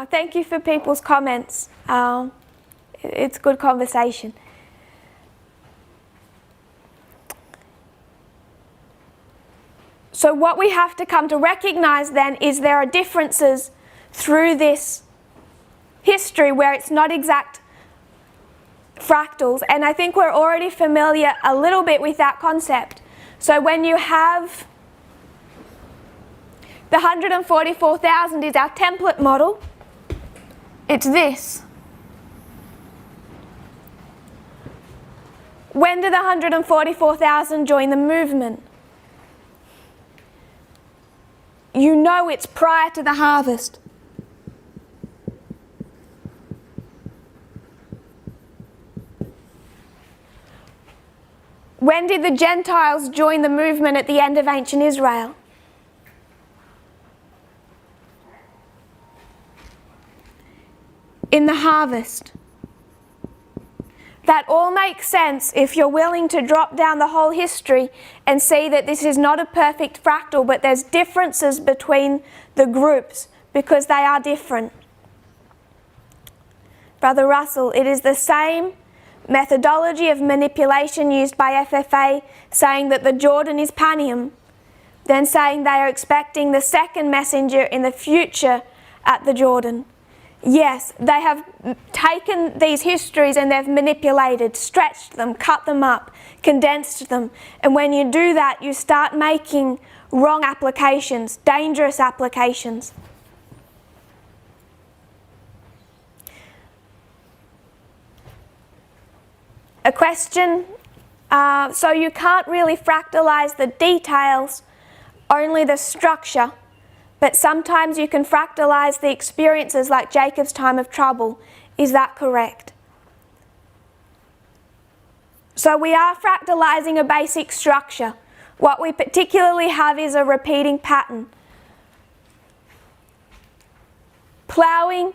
Thank you for people's comments. It's good conversation. So what we have to come to recognize then is there are differences through this history where it's not exact fractals, and I think we're already familiar a little bit with that concept. So when you have the 144,000 is our template model, it's this. When did the 144,000 join the movement? You know it's prior to the harvest. When did the Gentiles join the movement at the end of ancient Israel? In the harvest. That all makes sense if you're willing to drop down the whole history and see that this is not a perfect fractal, but there's differences between the groups because they are different. Brother Russell, it is the same methodology of manipulation used by FFA, saying that the Jordan is Panium, then saying they are expecting the second messenger in the future at the Jordan. Yes, they have taken these histories and they've manipulated, stretched them, cut them up, condensed them. And when you do that, you start making wrong applications, dangerous applications. A question, so you can't really fractalize the details, only the structure. But sometimes you can fractalize the experiences like Jacob's time of trouble. Is that correct? So we are fractalizing a basic structure. What we particularly have is a repeating pattern. Ploughing,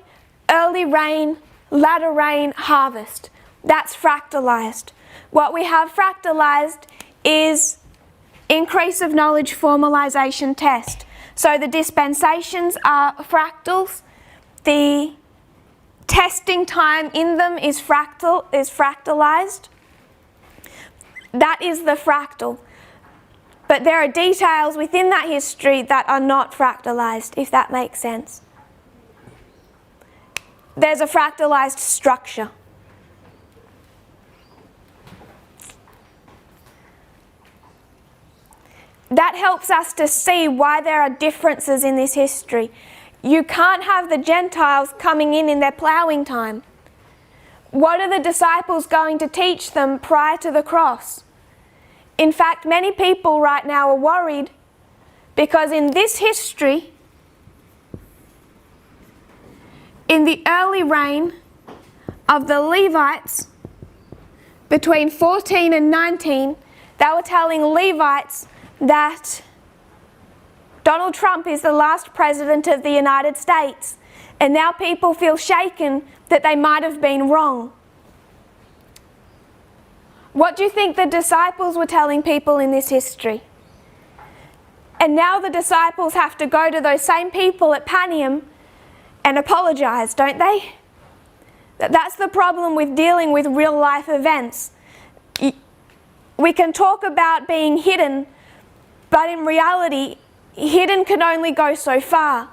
early rain, latter rain, harvest. That's fractalized. What we have fractalized is increase of knowledge formalization test. So the dispensations are fractals. The testing time in them is fractalized. That is the fractal. But there are details within that history that are not fractalized, if that makes sense. There's a fractalized structure. That helps us to see why there are differences in this history. You can't have the Gentiles coming in their ploughing time. What are the disciples going to teach them prior to the cross? In fact, many people right now are worried because in this history, in the early reign of the Levites, between 14 and 19, they were telling Levites that Donald Trump is the last president of the United States, and now people feel shaken that they might have been wrong. What do you think the disciples were telling people in this history? And now the disciples have to go to those same people at Panium and apologize, don't they? That's the problem with dealing with real life events. We can talk about being hidden, but in reality, hidden can only go so far.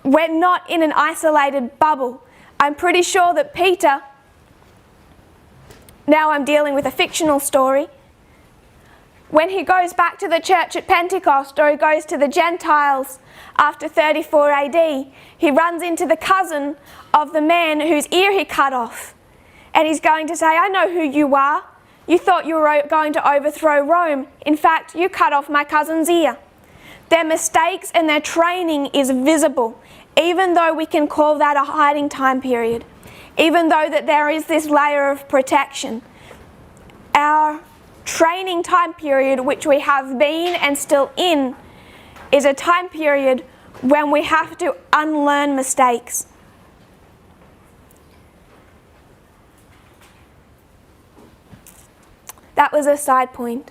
We're not in an isolated bubble. I'm pretty sure that Peter, now I'm dealing with a fictional story, when he goes back to the church at Pentecost, or he goes to the Gentiles after 34 AD, he runs into the cousin of the man whose ear he cut off. And he's going to say, I know who you are. You thought you were going to overthrow Rome. In fact, you cut off my cousin's ear. Their mistakes and their training is visible, even though we can call that a hiding time period, even though that there is this layer of protection. Our training time period, which we have been and still in, is a time period when we have to unlearn mistakes. That was a side point.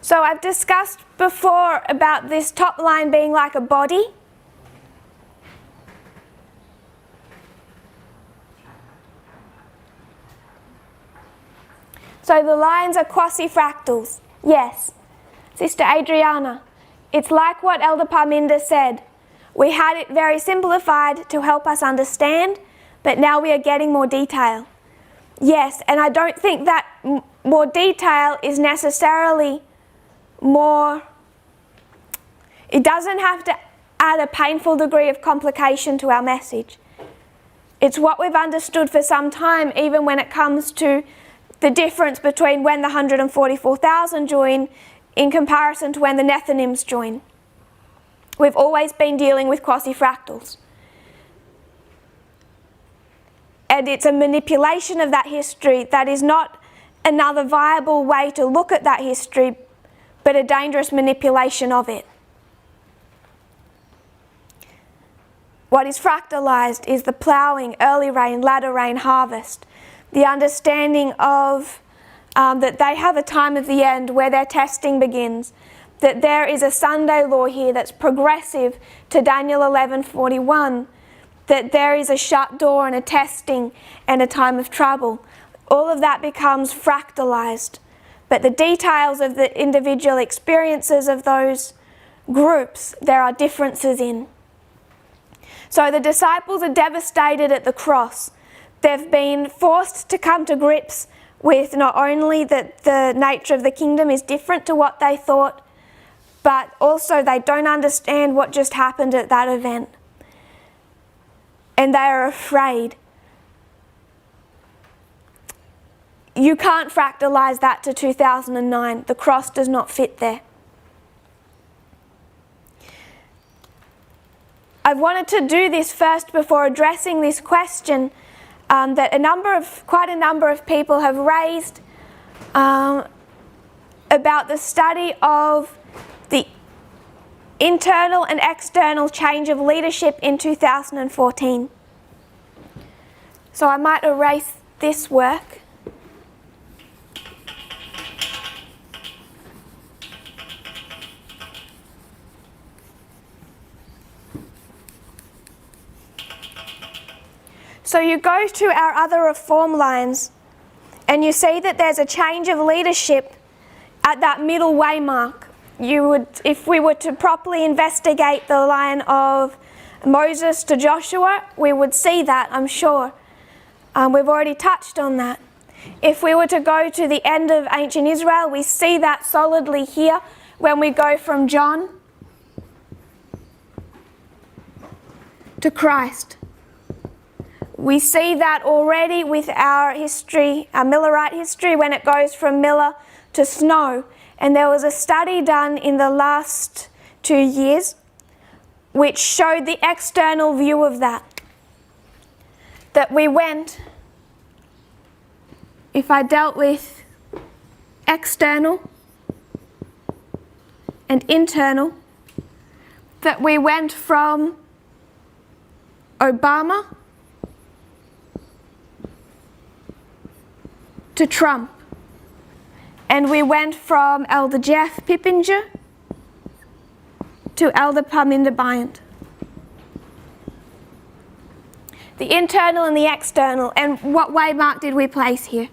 So I've discussed before about this top line being like a body. So the lines are quasi-fractals. Yes, Sister Adriana, it's like what Elder Parminder said. We had it very simplified to help us understand, but now we are getting more detail. Yes, and I don't think that more detail is necessarily more, it doesn't have to add a painful degree of complication to our message. It's what we've understood for some time, even when it comes to the difference between when the 144,000 join in comparison to when the Nethinims join. We've always been dealing with quasi-fractals. And it's a manipulation of that history that is not another viable way to look at that history, but a dangerous manipulation of it. What is fractalized is the ploughing, early rain, latter rain, harvest. The understanding of that they have a time of the end where their testing begins, that there is a Sunday law here that's progressive to Daniel 11:41, that there is a shut door and a testing and a time of trouble. All of that becomes fractalized, but the details of the individual experiences of those groups, there are differences in. So the disciples are devastated at the cross. They've been forced to come to grips with not only that the nature of the kingdom is different to what they thought, but also they don't understand what just happened at that event. And they are afraid. You can't fractalize that to 2009. The cross does not fit there. I've wanted to do this first before addressing this question that quite a number of people have raised about the study of the internal and external change of leadership in 2014. So I might erase this work. So you go to our other reform lines and you see that there's a change of leadership at that middle way mark. If we were to properly investigate the line of Moses to Joshua, we would see that, I'm sure. We've already touched on that. If we were to go to the end of ancient Israel, we see that solidly here when we go from John to Christ. We see that already with our history, our Millerite history, when it goes from Miller to Snow. And there was a study done in the last 2 years which showed the external view of that. That we went, if I dealt with external and internal, that we went from Obama to Trump, and we went from Elder Jeff Pippinger to Elder Parminder Bryant. The internal and the external, and what waymark did we place here?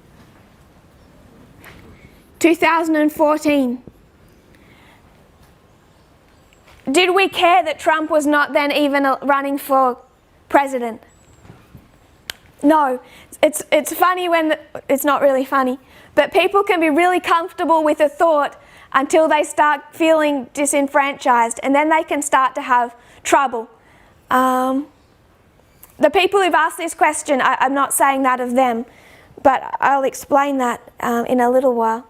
2014. Did we care that Trump was not then even running for president? No. It's funny when, it's not really funny, but people can be really comfortable with a thought until they start feeling disenfranchised, and then they can start to have trouble. The people who've asked this question, I'm not saying that of them, but I'll explain that in a little while.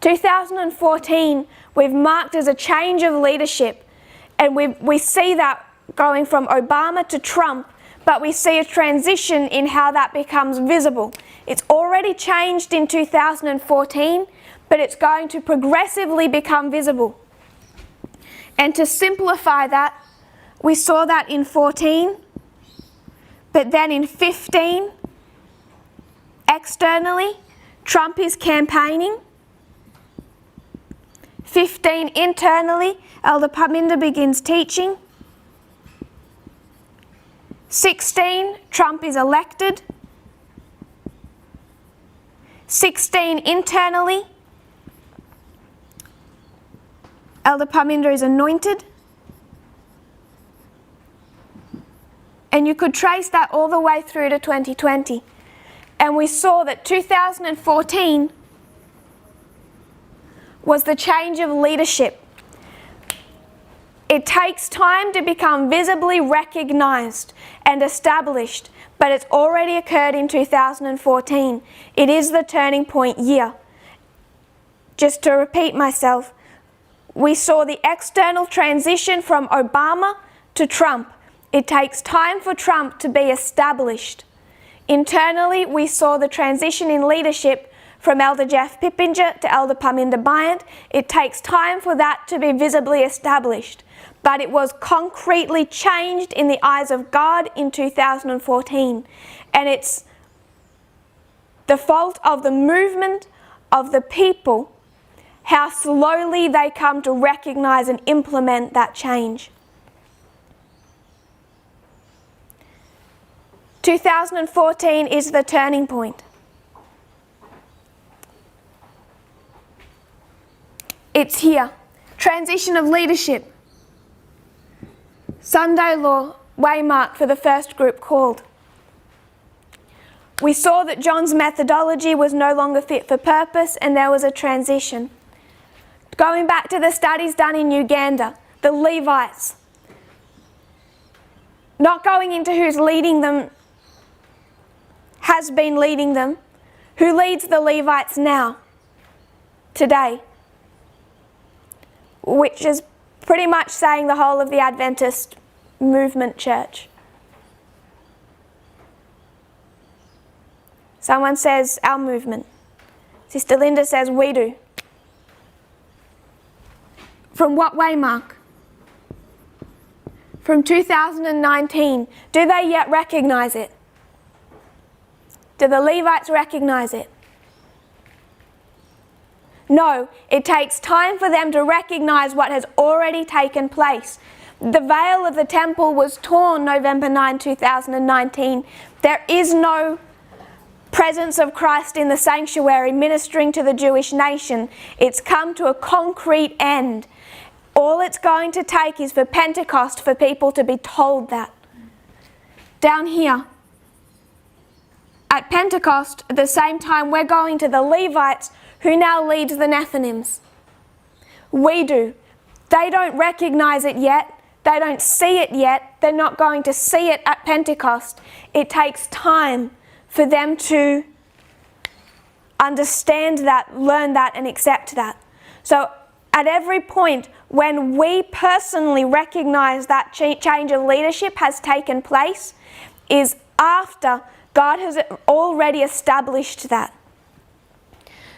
2014, we've marked as a change of leadership, and we see that going from Obama to Trump, but we see a transition in how that becomes visible. It's already changed in 2014, but it's going to progressively become visible. And to simplify that, we saw that in 14, but then in 15, externally, Trump is campaigning. 15, internally, Elder Parminder begins teaching. 16, Trump is elected. 16, internally, Elder Parminder is anointed. And you could trace that all the way through to 2020. And we saw that 2014 was the change of leadership. It takes time to become visibly recognized and established, but it's already occurred in 2014. It is the turning point year. Just to repeat myself, we saw the external transition from Obama to Trump. It takes time for Trump to be established. Internally, we saw the transition in leadership from Elder Jeff Pippinger to Elder Parminder Bryant. It takes time for that to be visibly established, but it was concretely changed in the eyes of God in 2014. And it's the fault of the movement of the people, how slowly they come to recognize and implement that change. 2014 is the turning point. It's here. Transition of leadership. Sunday law, waymark for the first group called. We saw that John's methodology was no longer fit for purpose and there was a transition. Going back to the studies done in Uganda, the Levites. Not going into who's leading them, has been leading them. Who leads the Levites now, today? Which is pretty much saying the whole of the Adventist movement church. Someone says our movement. Sister Linda says we do. From what waymark? From 2019. Do they yet recognize it? Do the Levites recognize it? No, it takes time for them to recognize what has already taken place. The veil of the temple was torn November 9, 2019. There is no presence of Christ in the sanctuary ministering to the Jewish nation. It's come to a concrete end. All it's going to take is for Pentecost for people to be told that. Down here, at Pentecost, at the same time, we're going to the Levites, who now leads the Nethinims. We do. They don't recognize it yet. They don't see it yet. They're not going to see it at Pentecost. It takes time for them to understand that, learn that, and accept that. So at every point when we personally recognize that change of leadership has taken place is after God has already established that.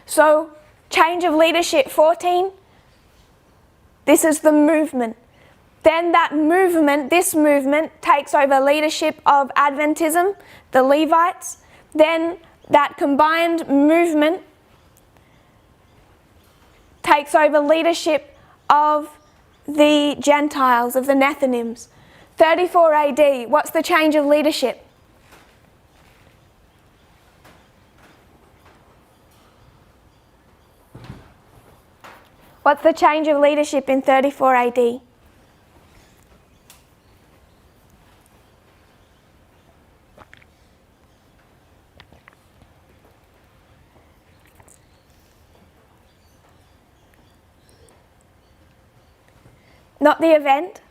So, change of leadership 14, this is the movement. Then that movement, this movement, takes over leadership of Adventism, the Levites. Then that combined movement takes over leadership of the Gentiles, of the Nethinims. 34 AD, what's the change of leadership? What's the change of leadership in 34 AD? Not the event.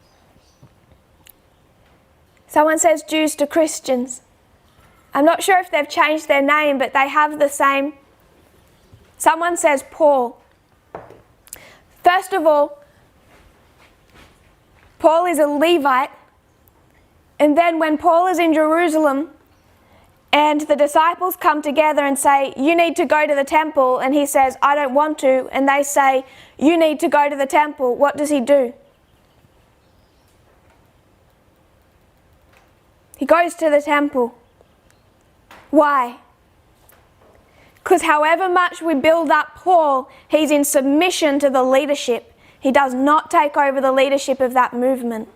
Someone says Jews to Christians. I'm not sure if they've changed their name, but they have the same. Someone says Paul. First of all, Paul is a Levite, and then when Paul is in Jerusalem and the disciples come together and say, you need to go to the temple, and he says, I don't want to, and they say, you need to go to the temple, what does he do? He goes to the temple. Why? Because however much we build up Paul, he's in submission to the leadership. He does not take over the leadership of that movement.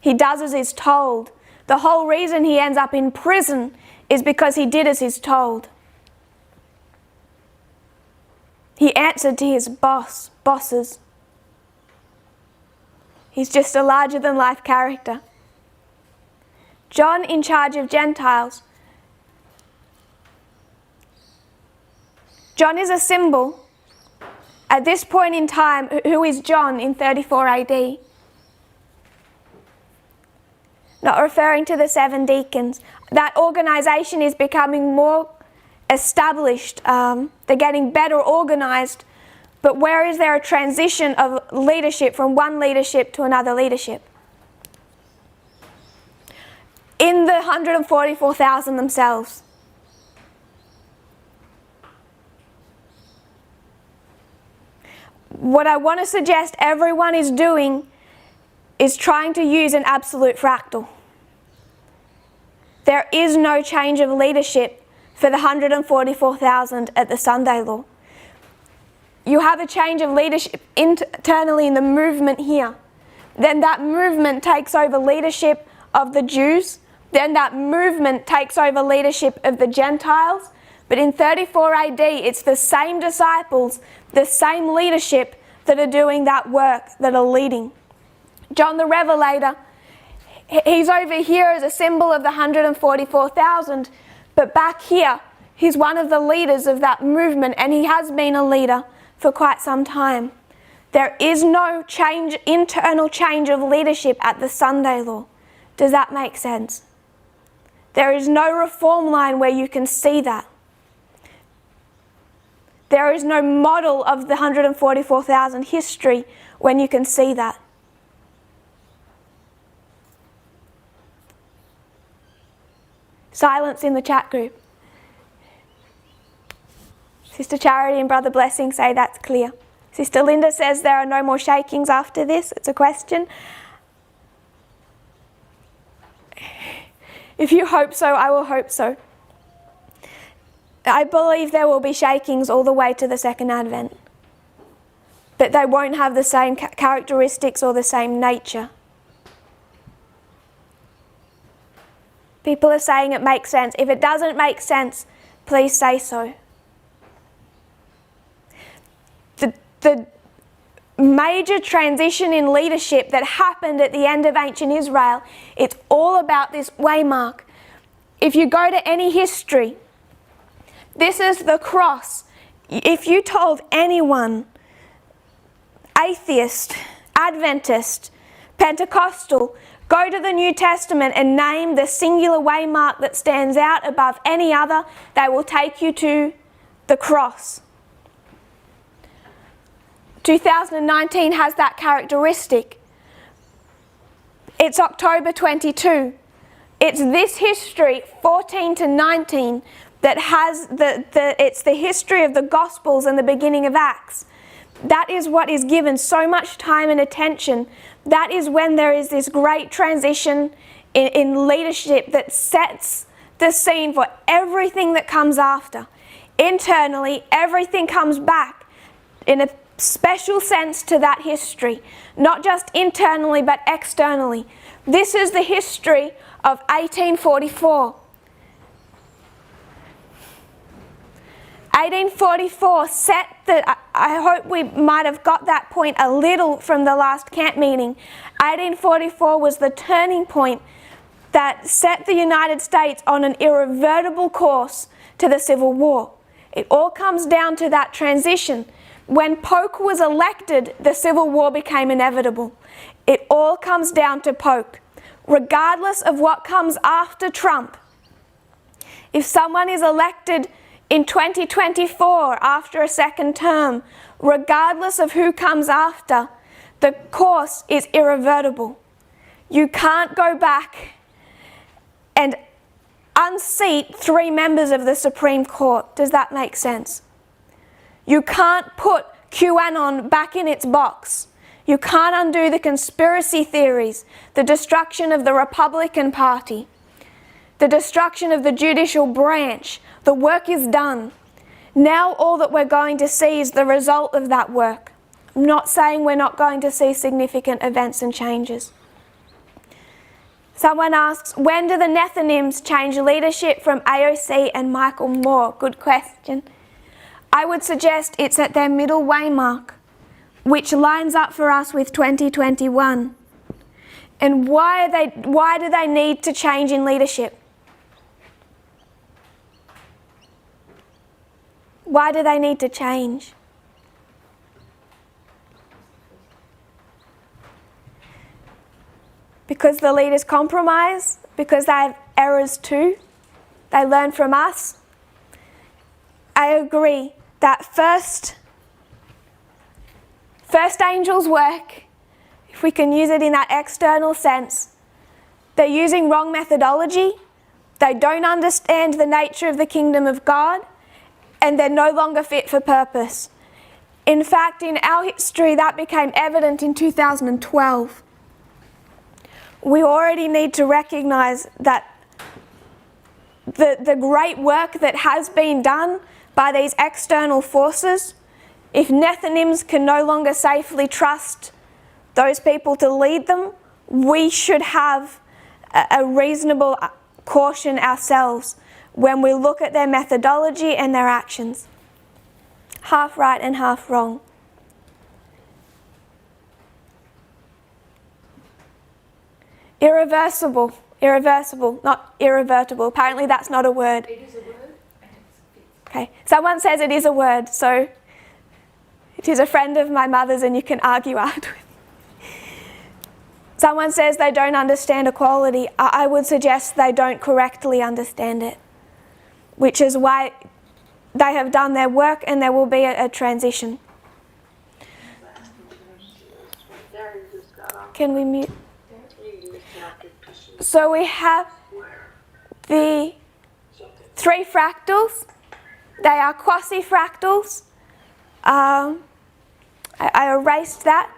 He does as he's told. The whole reason he ends up in prison is because he did as he's told. He answered to his bosses. He's just a larger-than-life character. John in charge of Gentiles. John is a symbol. At this point in time, who is John in 34 AD? Not referring to the 7 deacons. That organisation is becoming more established. They're getting better organised. But where is there a transition of leadership from one leadership to another leadership? In the 144,000 themselves. What I want to suggest everyone is doing is trying to use an absolute fractal. There is no change of leadership for the 144,000 at the Sunday Law. You have a change of leadership internally in the movement here. Then that movement takes over leadership of the Jews. Then that movement takes over leadership of the Gentiles. But in 34 AD, it's the same disciples, the same leadership that are doing that work, that are leading. John the Revelator, he's over here as a symbol of the 144,000, but back here, he's one of the leaders of that movement, and he has been a leader for quite some time. There is no internal change of leadership at the Sunday Law. Does that make sense? There is no reform line where you can see that. There is no model of the 144,000 history when you can see that. Silence in the chat group. Sister Charity and Brother Blessing say that's clear. Sister Linda says there are no more shakings after this. It's a question. If you hope so, I will hope so. I believe there will be shakings all the way to the second advent. But they won't have the same characteristics or the same nature. People are saying it makes sense. If it doesn't make sense, please say so. The major transition in leadership that happened at the end of ancient Israel, it's all about this waymark. If you go to any history, this is the cross. If you told anyone, atheist, Adventist, Pentecostal, go to the New Testament and name the singular waymark that stands out above any other, they will take you to the cross. 2019 has that characteristic. It's October 22. It's this history, 14 to 19, that has it's the history of the Gospels and the beginning of Acts. That is what is given so much time and attention. That is when there is this great transition in leadership that sets the scene for everything that comes after. Internally, everything comes back in a special sense to that history. Not just internally, but externally. This is the history of 1844. 1844 set the, I hope we might have got that point a little from the last camp meeting. 1844 was the turning point that set the United States on an irreversible course to the Civil War. It all comes down to that transition. When Polk was elected, the Civil War became inevitable. It all comes down to Polk. Regardless of what comes after Trump, if someone is elected in 2024 after a second term, regardless of who comes after, the course is irreversible. You can't go back and unseat 3 members of the Supreme Court. Does that make sense? You can't put QAnon back in its box. You can't undo the conspiracy theories, the destruction of the Republican Party, the destruction of the judicial branch, The work is done. Now all that we're going to see is the result of that work. I'm not saying we're not going to see significant events and changes. Someone asks, when do the Nethinims change leadership from AOC and Michael Moore? Good question. I would suggest it's at their middle way mark, which lines up for us with 2021. And why do they need to change in leadership? Why do they need to change? Because the leaders compromise, because they have errors too. They learn from us. I agree that first angels work, if we can use it in that external sense, they're using wrong methodology, they don't understand the nature of the kingdom of God, and they're no longer fit for purpose. In fact, in our history, that became evident in 2012. We already need to recognise that the great work that has been done by these external forces, if Nethinims can no longer safely trust those people to lead them, we should have a reasonable caution ourselves when we look at their methodology and their actions. Half right and half wrong. Irreversible, not irrevertible. Apparently that's not a word. It is a word. Okay, someone says it is a word, so it is a friend of my mother's and you can argue afterwards. Someone says they don't understand equality. I would suggest they don't correctly understand it, which is why they have done their work and there will be a transition. Can we mute? So we have the three fractals. They are quasi-fractals. I erased that.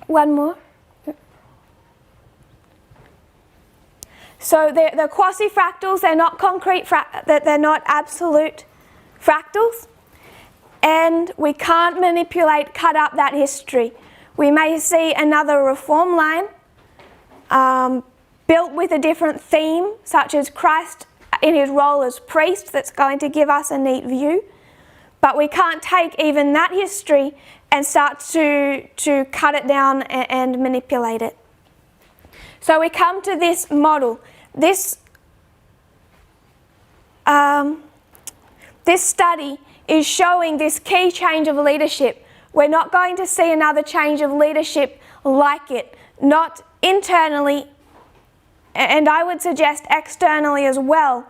One more. So the quasi-fractals, they're not concrete, they're not absolute fractals, and we can't manipulate, cut up that history. We may see another reform line built with a different theme, such as Christ in his role as priest, that's going to give us a neat view, but we can't take even that history and start to cut it down and manipulate it. So we come to this model. This study is showing this key change of leadership. We're not going to see another change of leadership like it, not internally, and I would suggest externally as well.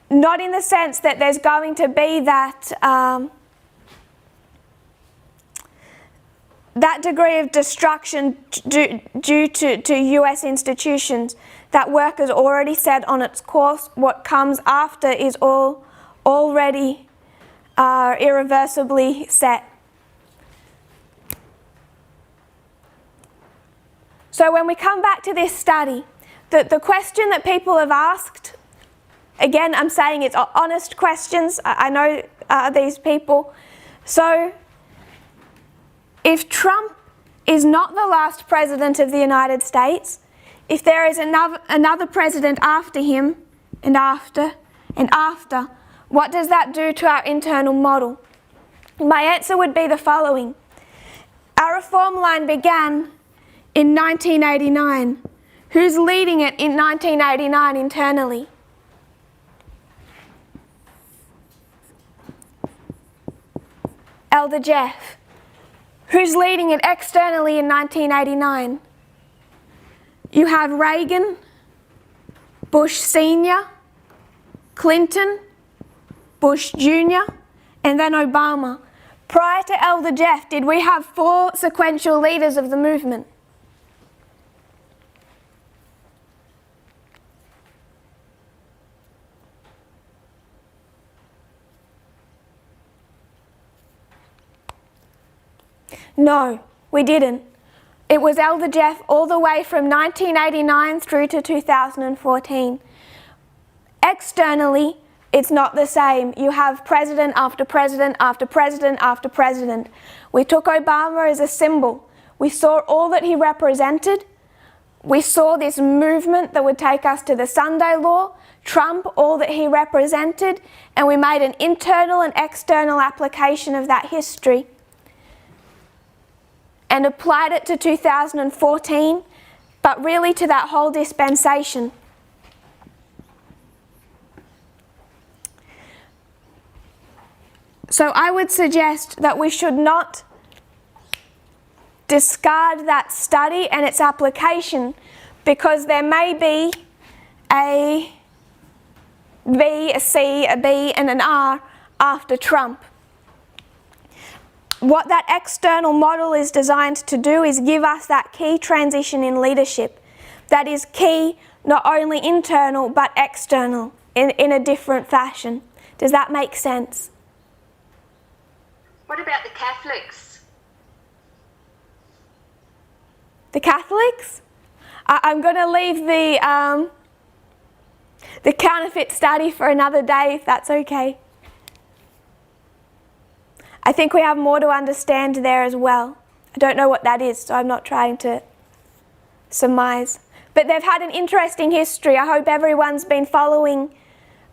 Not in the sense that there's going to be that that degree of destruction due to US institutions. That work is already set on its course. What comes after is all already irreversibly set. So when we come back to this study, the question that people have asked, again, I'm saying it's honest questions. I know these people. So if Trump is not the last president of the United States, if there is another president after him, and after, what does that do to our internal model? My answer would be the following. Our reform line began in 1989. Who's leading it in 1989 internally? Elder Jeff. Who's leading it externally in 1989? You have Reagan, Bush Sr., Clinton, Bush Jr., and then Obama. Prior to Elder Jeff, did we have 4 sequential leaders of the movement? No, we didn't. It was Elder Jeff all the way from 1989 through to 2014. Externally, it's not the same. You have president after president after president after president. We took Obama as a symbol. We saw all that he represented. We saw this movement that would take us to the Sunday law, Trump, all that he represented, and we made an internal and external application of that history and applied it to 2014, but really to that whole dispensation. So I would suggest that we should not discard that study and its application, because there may be a B, a C, a B and an R after Trump. What that external model is designed to do is give us that key transition in leadership. That is key, not only internal but external, in a different fashion. Does that make sense? What about the Catholics? The Catholics? I'm going to leave the counterfeit study for another day, if that's okay. I think we have more to understand there as well. I don't know what that is, so I'm not trying to surmise. But they've had an interesting history. I hope everyone's been following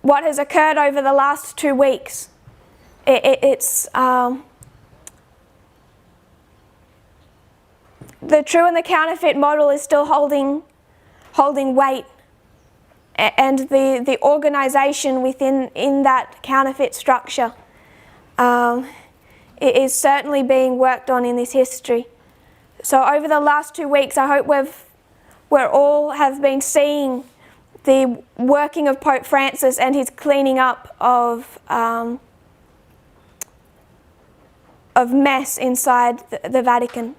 what has occurred over the last 2 weeks. It's the true and the counterfeit model is still holding weight, and the organisation within that counterfeit structure it is certainly being worked on in this history. So over the last 2 weeks, I hope we all have been seeing the working of Pope Francis and his cleaning up of mess inside the Vatican.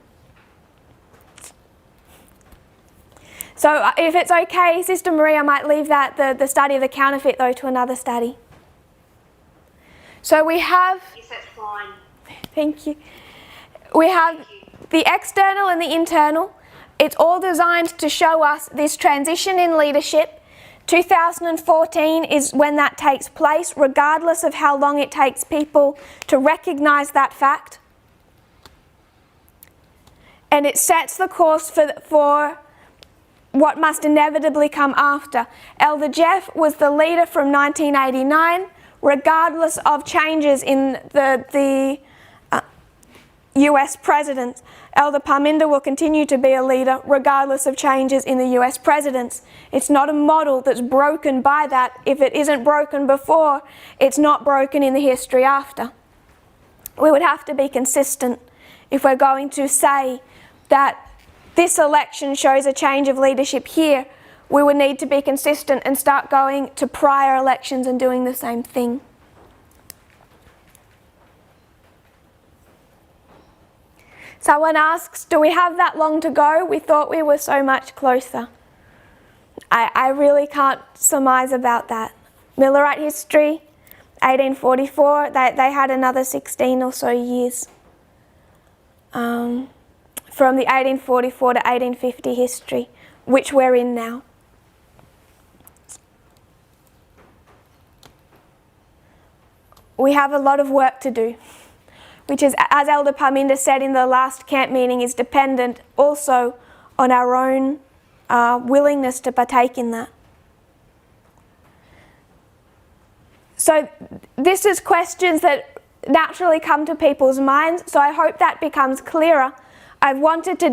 So if it's okay, Sister Marie, I might leave the study of the counterfeit though to another study. So we have... Yes, that's fine. Thank you. We have the external and the internal. It's all designed to show us this transition in leadership. 2014 is when that takes place, regardless of how long it takes people to recognise that fact. And it sets the course for what must inevitably come after. Elder Jeff was the leader from 1989, regardless of changes in the US presidents. Elder Parminder will continue to be a leader regardless of changes in the US presidents. It's not a model that's broken by that. If it isn't broken before, it's not broken in the history after. We would have to be consistent if we're going to say that this election shows a change of leadership here. We would need to be consistent and start going to prior elections and doing the same thing. Someone asks, do we have that long to go? We thought we were so much closer. I really can't surmise about that. Millerite history, 1844, they had another 16 or so years. From the 1844 to 1850 history, which we're in now. We have a lot of work to do, which is, as Elder Parminder said in the last camp meeting, is dependent also on our own willingness to partake in that. So this is questions that naturally come to people's minds, so I hope that becomes clearer. I've wanted to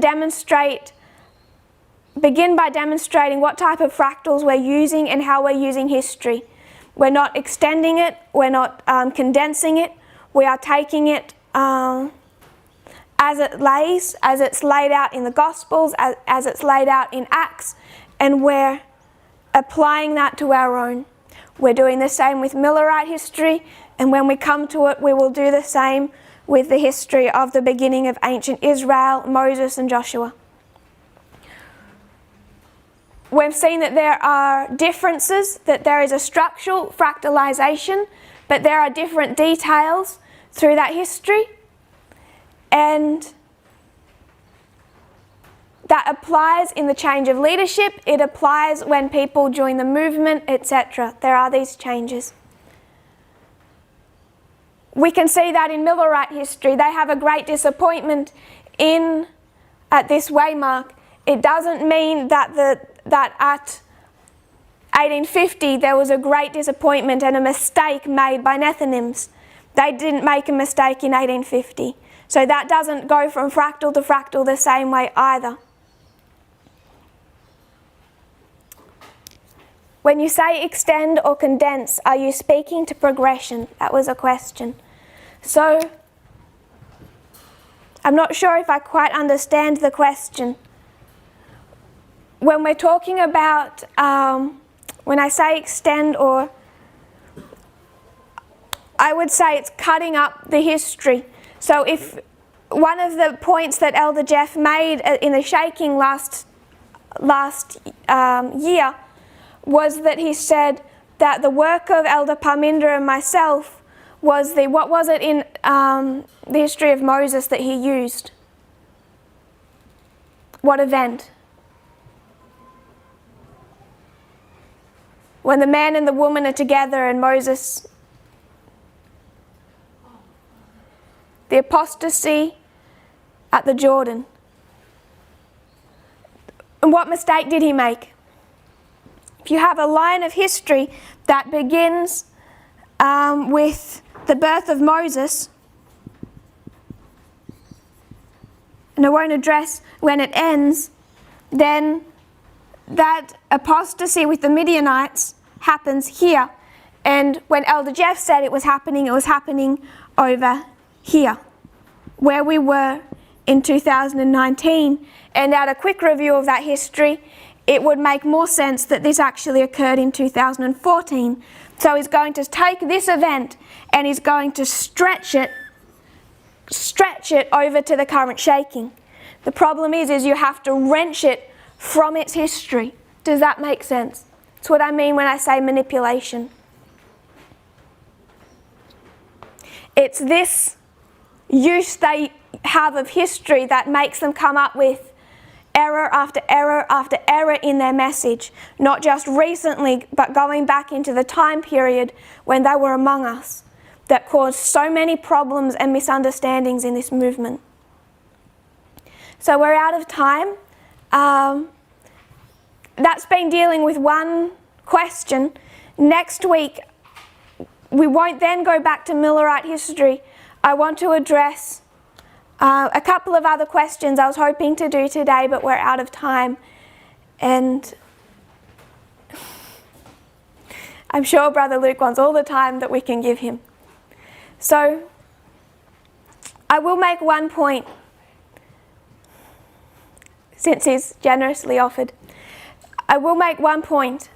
begin by demonstrating what type of fractals we're using and how we're using history. We're not extending it, we're not condensing it, we are taking it as it lays, as it's laid out in the Gospels, as it's laid out in Acts, and we're applying that to our own. We're doing the same with Millerite history, and when we come to it, we will do the same with the history of the beginning of ancient Israel, Moses and Joshua. We've seen that there are differences, that there is a structural fractalization, but there are different details through that history. And That applies in the change of leadership, it applies when people join the movement, etc. There are these changes. We can see that in Millerite history. They have a great disappointment at this waymark. It doesn't mean that at 1850 there was a great disappointment and a mistake made by Nethinims. They didn't make a mistake in 1850. So that doesn't go from fractal to fractal the same way either. When you say extend or condense, are you speaking to progression? That was a question. So, I'm not sure if I quite understand the question. When we're talking about, when I say extend or, I would say it's cutting up the history. So if one of the points that Elder Jeff made in the shaking last year was that he said that the work of Elder Parminder and myself was what was it in the history of Moses that he used? What event? When the man and the woman are together and Moses, the apostasy at the Jordan. And what mistake did he make? If you have a line of history that begins with the birth of Moses, and I won't address when it ends, then that apostasy with the Midianites happens here. And when Elder Jeff said it was happening over here, where we were in 2019. And at a quick review of that history, it would make more sense that this actually occurred in 2014. So he's going to take this event and he's going to stretch it over to the current shaking. The problem is you have to wrench it from its history. Does that make sense? That's what I mean when I say manipulation. It's this use they have of history that makes them come up with error after error after error in their message, not just recently, but going back into the time period when they were among us, that caused so many problems and misunderstandings in this movement. So we're out of time. That's been dealing with one question. Next week, we won't then go back to Millerite history. I want to address a couple of other questions I was hoping to do today, but we're out of time. And I'm sure Brother Luke wants all the time that we can give him. So I will make one point, since he's generously offered. I will make one point.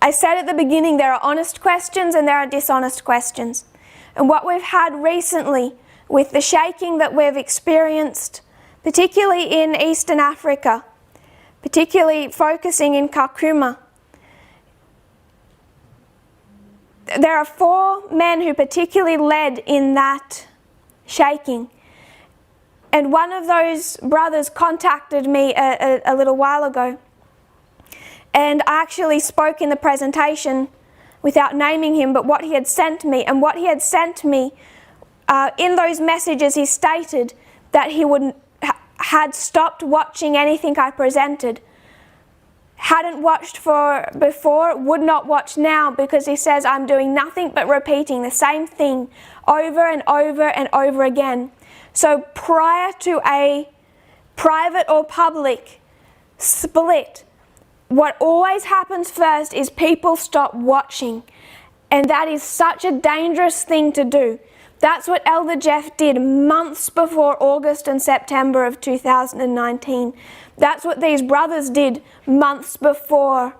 I said at the beginning there are honest questions and there are dishonest questions. And what we've had recently with the shaking that we've experienced, particularly in Eastern Africa, particularly focusing in Kakuma, there are 4 men who particularly led in that shaking. And one of those brothers contacted me a little while ago. And I actually spoke in the presentation without naming him, but what he had sent me. And what he had sent me, in those messages he stated that he had stopped watching anything I presented. Hadn't watched before, would not watch now, because he says I'm doing nothing but repeating the same thing over and over and over again. So prior to a private or public split, what always happens first is people stop watching. And that is such a dangerous thing to do. That's what Elder Jeff did months before August and September of 2019. That's what these brothers did months before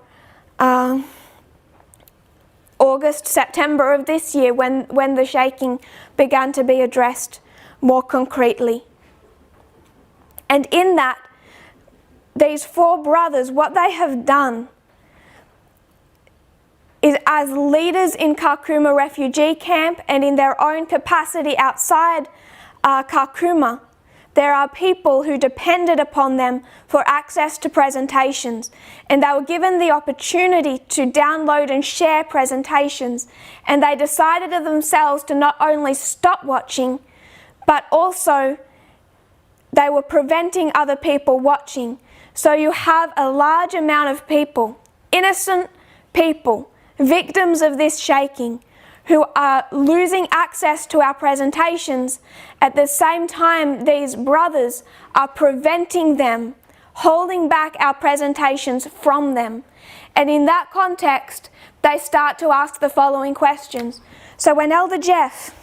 August, September of this year, when the shaking began to be addressed more concretely. And in that, these 4 brothers, what they have done is, as leaders in Kakuma refugee camp and in their own capacity outside Kakuma, there are people who depended upon them for access to presentations, and they were given the opportunity to download and share presentations, and they decided of themselves to not only stop watching, but also they were preventing other people watching. So you have a large amount of people, innocent people, victims of this shaking, who are losing access to our presentations. At the same time, these brothers are preventing them, holding back our presentations from them. And in that context, they start to ask the following questions. So when Elder Jeff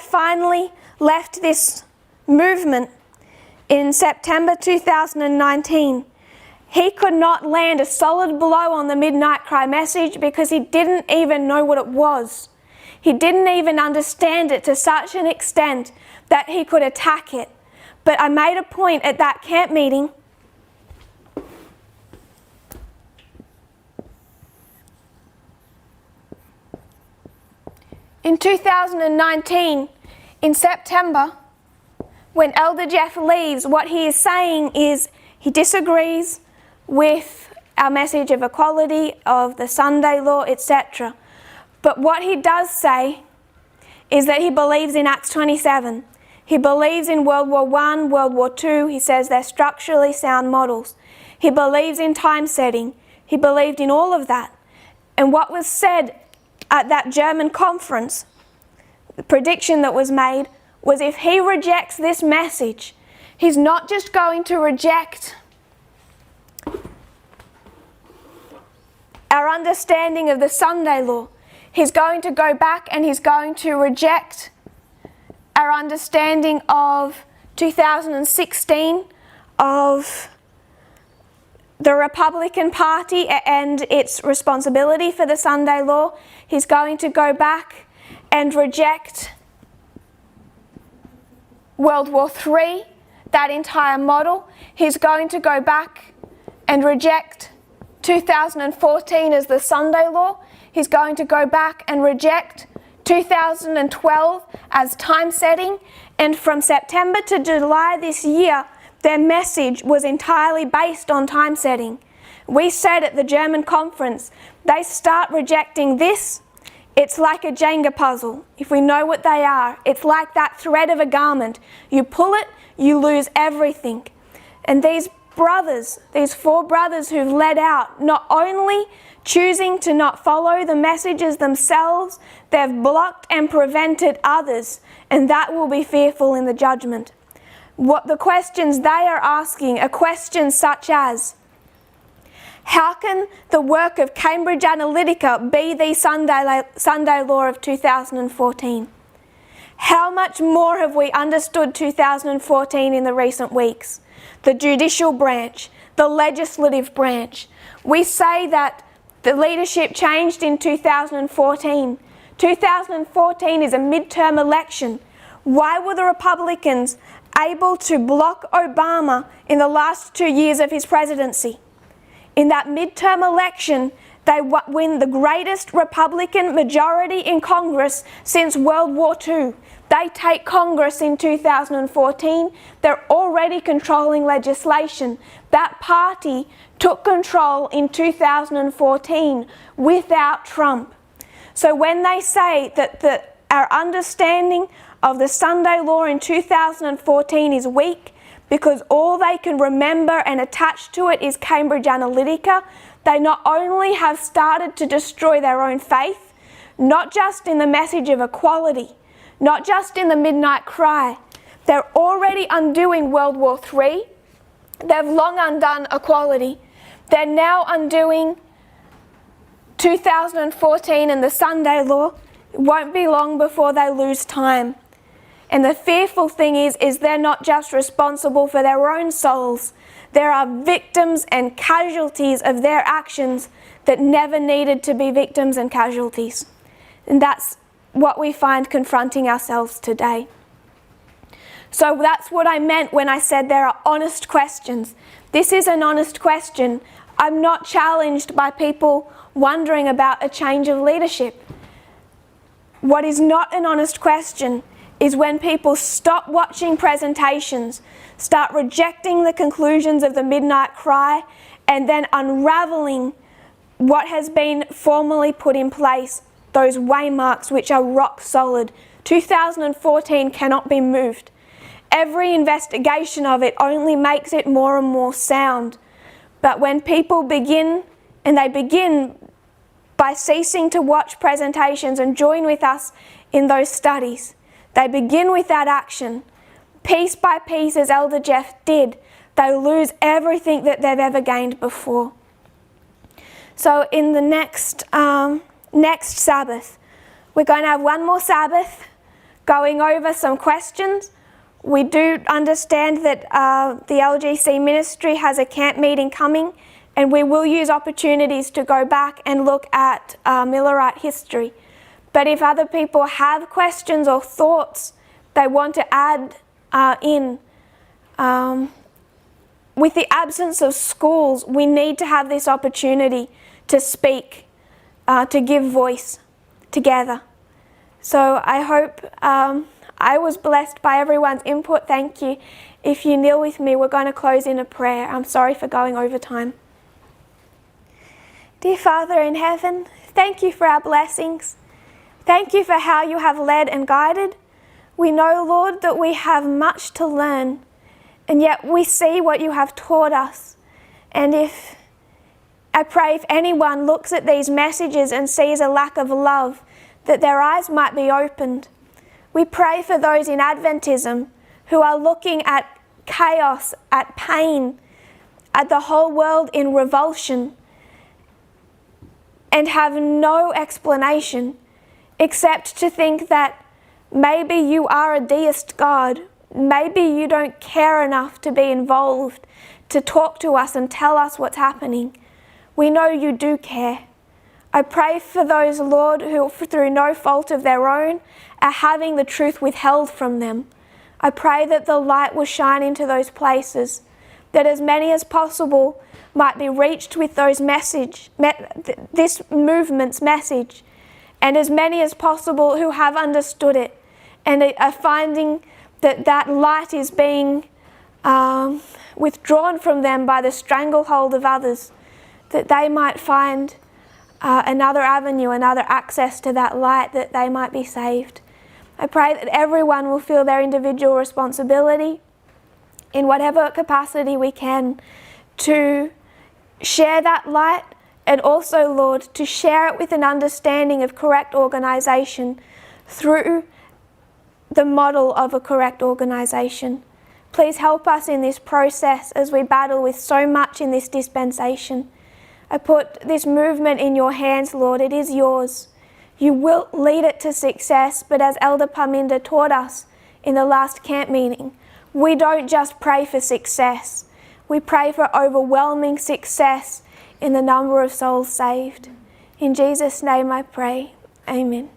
finally left this movement in September 2019, he could not land a solid blow on the Midnight Cry message because he didn't even know what it was. He didn't even understand it to such an extent that he could attack it. But I made a point at that camp meeting in 2019, in September, when Elder Jeff leaves, what he is saying is he disagrees with our message of equality, of the Sunday law, etc. But what he does say is that he believes in Acts 27. He believes in World War I, World War II. He says they're structurally sound models. He believes in time setting. He believed in all of that. And what was said at that German conference, the prediction that was made, was if he rejects this message, he's not just going to reject our understanding of the Sunday law. He's going to go back and he's going to reject our understanding of 2016, of the Republican Party and its responsibility for the Sunday law. He's going to go back and reject World War III, that entire model. He's going to go back and reject 2014 as the Sunday law. He's going to go back and reject 2012 as time setting. And from September to July this year, their message was entirely based on time setting. We said at the German conference, they start rejecting this. It's like a Jenga puzzle. If we know what they are, it's like that thread of a garment. You pull it, you lose everything. And these brothers, these four brothers who've led out, not only choosing to not follow the messages themselves, they've blocked and prevented others, and that will be fearful in the judgment. What the questions they are asking are questions such as, how can the work of Cambridge Analytica be the Sunday law of 2014? How much more have we understood 2014 in the recent weeks? The judicial branch, the legislative branch. We say that the leadership changed in 2014. 2014 is a midterm election. Why were the Republicans able to block Obama in the last 2 years of his presidency? In that midterm election, they win the greatest Republican majority in Congress since World War II. They take Congress in 2014. They're already controlling legislation. That party took control in 2014 without Trump. So when they say that our understanding of the Sunday law in 2014 is weak because all they can remember and attach to it is Cambridge Analytica, they not only have started to destroy their own faith, not just in the message of equality, not just in the Midnight Cry, they're already undoing World War III. They've long undone equality. They're now undoing 2014 and the Sunday law. It won't be long before they lose time. And the fearful thing is they're not just responsible for their own souls. There are victims and casualties of their actions that never needed to be victims and casualties. And that's what we find confronting ourselves today. So that's what I meant when I said there are honest questions. This is an honest question. I'm not challenged by people wondering about a change of leadership. What is not an honest question is when people stop watching presentations, start rejecting the conclusions of the midnight cry, and then unraveling what has been formally put in place, those waymarks which are rock solid. 2014 cannot be moved. Every investigation of it only makes it more and more sound. But when people begin, and they begin by ceasing to watch presentations and join with us in those studies, they begin with that action. Piece by piece, as Elder Jeff did, they lose everything that they've ever gained before. So in the next Sabbath, we're going to have one more Sabbath going over some questions. We do understand that the LGC ministry has a camp meeting coming, and we will use opportunities to go back and look at Millerite history. But if other people have questions or thoughts they want to add with the absence of schools, we need to have this opportunity to speak, to give voice together. So I hope I was blessed by everyone's input. Thank you. If you kneel with me, we're going to close in a prayer. I'm sorry for going over time. Dear Father in heaven, thank you for our blessings. Thank you for how you have led and guided. We know, Lord, that we have much to learn, and yet we see what you have taught us. And I pray if anyone looks at these messages and sees a lack of love, that their eyes might be opened. We pray for those in Adventism who are looking at chaos, at pain, at the whole world in revulsion, and have no explanation except to think that maybe you are a deist God. Maybe you don't care enough to be involved, to talk to us and tell us what's happening. We know you do care. I pray for those, Lord, who through no fault of their own are having the truth withheld from them. I pray that the light will shine into those places, that as many as possible might be reached with those this movement's message, and as many as possible who have understood it and are finding that that light is being withdrawn from them by the stranglehold of others, that they might find another avenue, another access to that light, that they might be saved. I pray that everyone will feel their individual responsibility in whatever capacity we can to share that light, and also, Lord, to share it with an understanding of correct organisation through the model of a correct organisation. Please help us in this process as we battle with so much in this dispensation. I put this movement in your hands, Lord. It is yours. You will lead it to success, but as Elder Parminda taught us in the last camp meeting, we don't just pray for success. We pray for overwhelming success in the number of souls saved. In Jesus' name I pray. Amen.